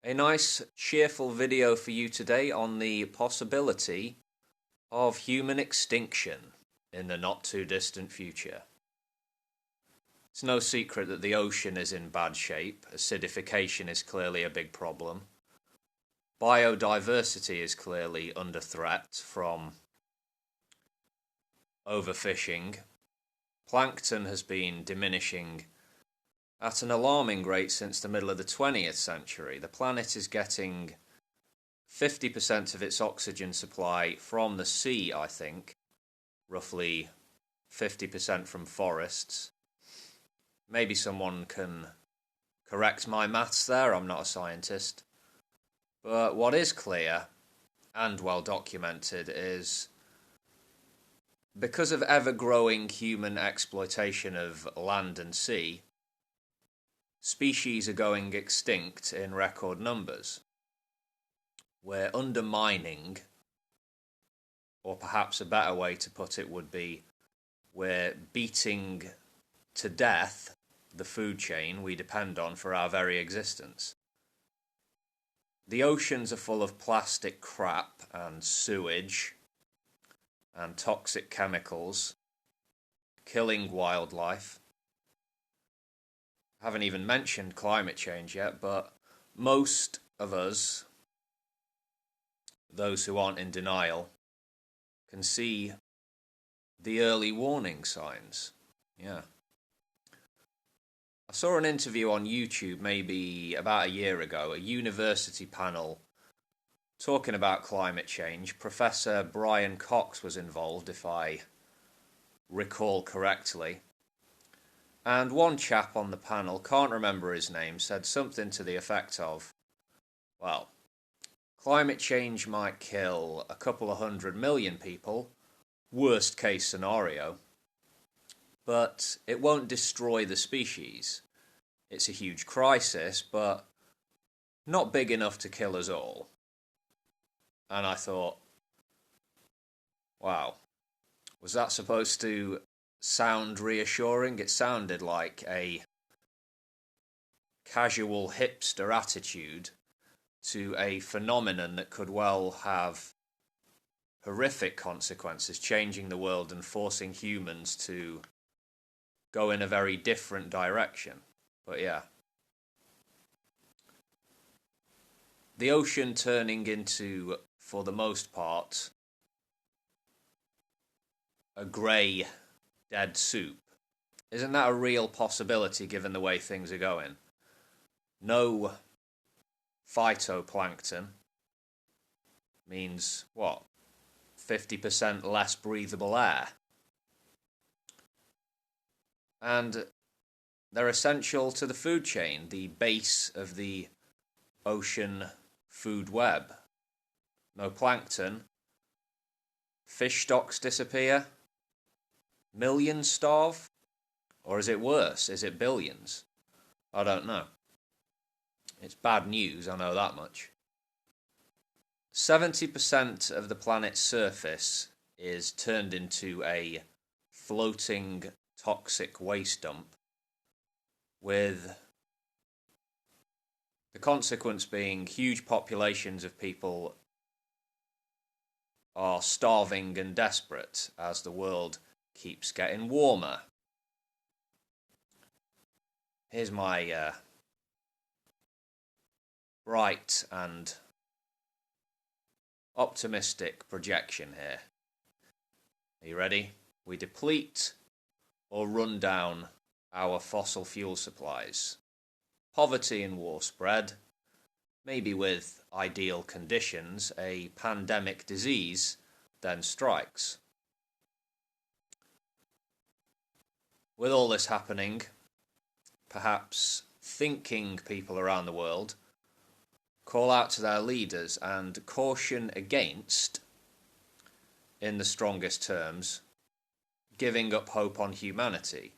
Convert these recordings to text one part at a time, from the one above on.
A nice, cheerful video for you today on the possibility of human extinction in the not-too-distant future. It's no secret that the ocean is in bad shape. Acidification is clearly a big problem. Biodiversity is clearly under threat from overfishing. Plankton has been diminishing at an alarming rate since the middle of the 20th century. The planet is getting 50% of its oxygen supply from the sea, I think. Roughly 50% from forests. Maybe someone can correct my maths there, I'm not a scientist. But what is clear and well documented is because of ever-growing human exploitation of land and sea, species are going extinct in record numbers. We're undermining, or perhaps a better way to put it would be, we're beating to death the food chain we depend on for our very existence. The oceans are full of plastic crap and sewage and toxic chemicals, killing wildlife. I haven't even mentioned climate change yet, but most of us, those who aren't in denial, can see the early warning signs. Yeah. I saw an interview on YouTube maybe about a year ago, a university panel talking about climate change. Professor Brian Cox was involved, if I recall correctly. And one chap on the panel, can't remember his name, said something to the effect of, well, climate change might kill a couple of 100 million people, worst case scenario, but it won't destroy the species. It's a huge crisis, but not big enough to kill us all. And I thought, wow, was that supposed to sound reassuring? It sounded like a casual hipster attitude to a phenomenon that could well have horrific consequences, changing the world and forcing humans to go in a very different direction. But yeah. The ocean turning into, for the most part, a grey, dead soup. Isn't that a real possibility given the way things are going? No phytoplankton means, what, 50% less breathable air? And they're essential to the food chain, the base of the ocean food web. No plankton, fish stocks disappear, millions starve, or is it worse? Is it billions? I don't know. It's bad news, I know that much. 70% of the planet's surface is turned into a floating toxic waste dump, with the consequence being huge populations of people are starving and desperate as the world keeps getting warmer. Here's my bright and optimistic projection here. Are you ready? We deplete or run down our fossil fuel supplies. Poverty and war spread. Maybe with ideal conditions, a pandemic disease then strikes. With all this happening, perhaps thinking people around the world call out to their leaders and caution against, in the strongest terms, giving up hope on humanity.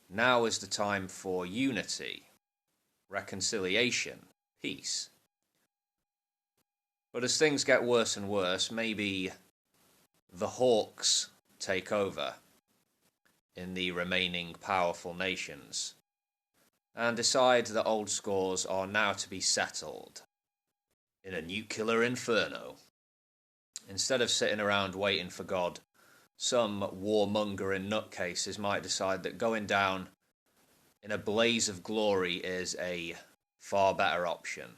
Now is the time for unity, reconciliation, peace. But as things get worse and worse, maybe the hawks take over in the remaining powerful nations and decide that old scores are now to be settled in a nuclear inferno. Instead of sitting around waiting for God, some warmongering nutcases might decide that going down in a blaze of glory is a far better option.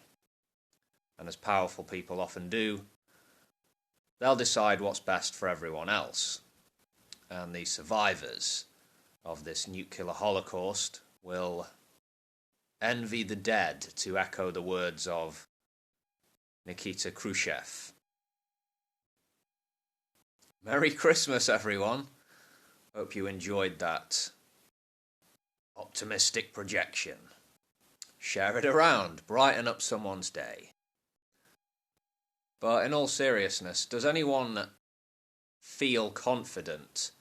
And as powerful people often do, they'll decide what's best for everyone else. And the survivors of this nuclear holocaust will envy the dead, to echo the words of Nikita Khrushchev. Merry Christmas, everyone. Hope you enjoyed that optimistic projection. Share it around, brighten up someone's day. But in all seriousness, does anyone feel confident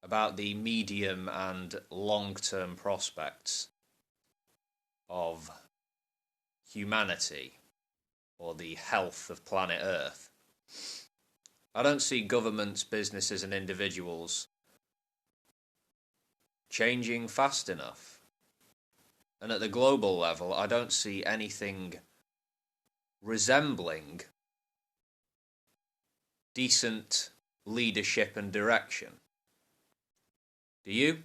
about the medium and long-term prospects of humanity or the health of planet Earth? I don't see governments, businesses and individuals changing fast enough. And at the global level, I don't see anything resembling decent leadership and direction. Do you?